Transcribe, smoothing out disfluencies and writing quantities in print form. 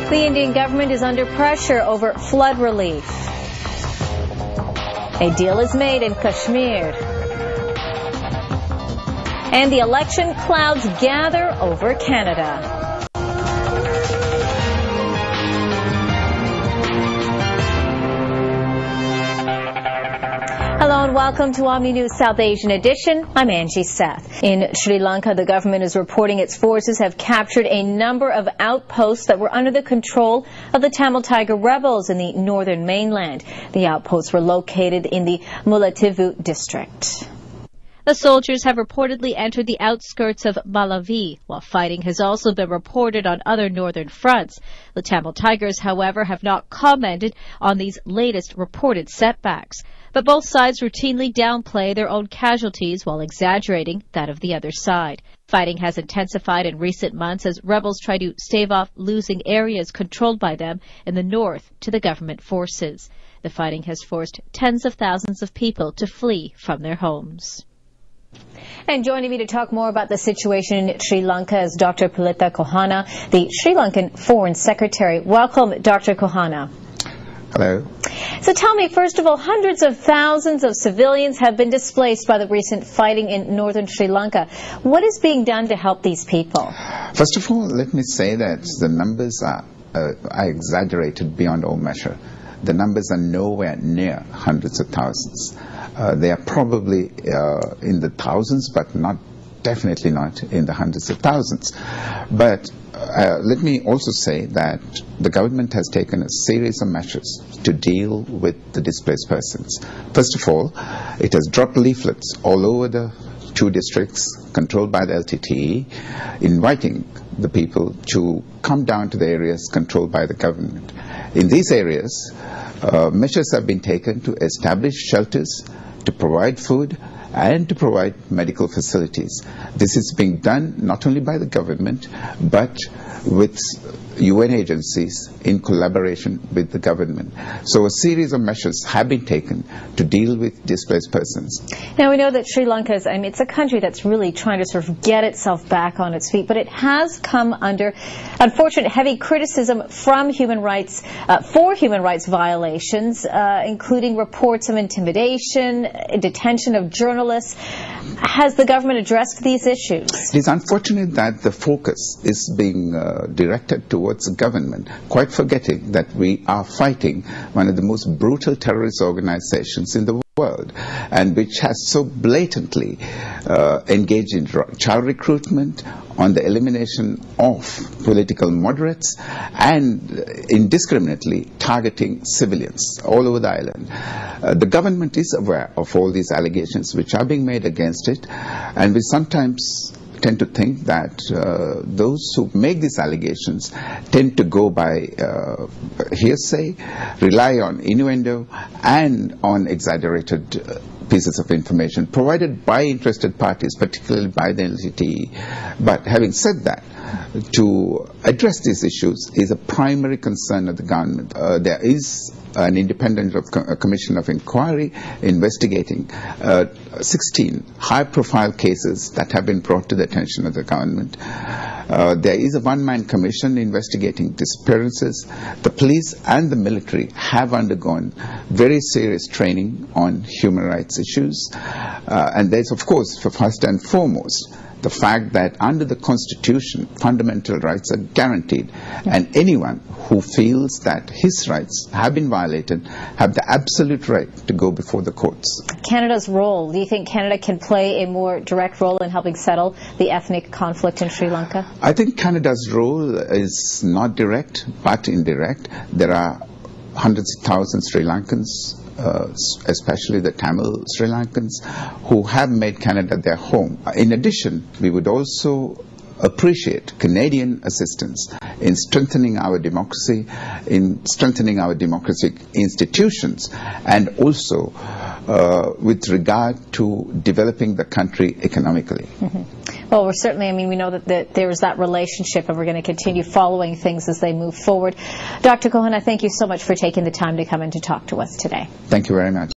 The Indian government is under pressure over flood relief. A deal is made in Kashmir. And the election clouds gather over Canada. Hello and welcome to OMNI News South Asian Edition. I'm Angie Seth. In Sri Lanka, the government is reporting its forces have captured a number of outposts that were under the control of the Tamil Tiger rebels in the northern mainland. The outposts were located in the Mullaitivu district. The soldiers have reportedly entered the outskirts of Malawi, while fighting has also been reported on other northern fronts. The Tamil Tigers, however, have not commented on these latest reported setbacks. But both sides routinely downplay their own casualties while exaggerating that of the other side. Fighting has intensified in recent months as rebels try to stave off losing areas controlled by them in the north to the government forces. The fighting has forced tens of thousands of people to flee from their homes. And joining me to talk more about the situation in Sri Lanka is Dr. Palitha Kohana, the Sri Lankan Foreign Secretary. Welcome, Dr. Kohana. Hello. So tell me, first of all, hundreds of thousands of civilians have been displaced by the recent fighting in northern Sri Lanka. What is being done to help these people? First of all, let me say that the numbers are exaggerated beyond all measure. The numbers are nowhere near hundreds of thousands. They are probably in the thousands, but definitely not in the hundreds of thousands. But let me also say that the government has taken a series of measures to deal with the displaced persons. First of all, it has dropped leaflets all over the two districts controlled by the LTTE, inviting the people to come down to the areas controlled by the government. In these areas, measures have been taken to establish shelters, to provide food, and to provide medical facilities. This is being done not only by the government, but with UN agencies in collaboration with the government. So a series of measures have been taken to deal with displaced persons. Now we know that Sri Lanka is, it's a country that's really trying to sort of get itself back on its feet, but it has come under unfortunate heavy criticism from human rights, for human rights violations, including reports of intimidation, detention of journalists. Has the government addressed these issues? It is unfortunate that the focus is being directed towards the government, quite forgetting that we are fighting one of the most brutal terrorist organizations in the world, and which has so blatantly engaged in child recruitment, on the elimination of political moderates, and indiscriminately targeting civilians all over the island. The government is aware of all these allegations which are being made against it, and we sometimes tend to think that those who make these allegations tend to go by hearsay, rely on innuendo, and on exaggerated pieces of information provided by interested parties, particularly by the LTTE. But having said that, to address these issues is a primary concern of the government. There is an independent commission of inquiry investigating 16 high-profile cases that have been brought to the attention of the government. There is a one-man commission investigating disappearances. The police and the military have undergone very serious training on human rights issues. And there's, of course, first and foremost, the fact that under the Constitution, fundamental rights are guaranteed, and anyone who feels that his rights have been violated have the absolute right to go before the courts. Canada's role, do you think Canada can play a more direct role in helping settle the ethnic conflict in Sri Lanka? I think Canada's role is not direct, but indirect. There are hundreds of thousands Sri Lankans, especially the Tamil Sri Lankans, who have made Canada their home. In addition, we would also appreciate Canadian assistance in strengthening our democracy, in strengthening our democratic institutions, and also with regard to developing the country economically. Mm-hmm. Well, we're certainly, we know that there is that relationship, and we're going to continue following things as they move forward. Dr. Kohana, thank you so much for taking the time to come in to talk to us today. Thank you very much.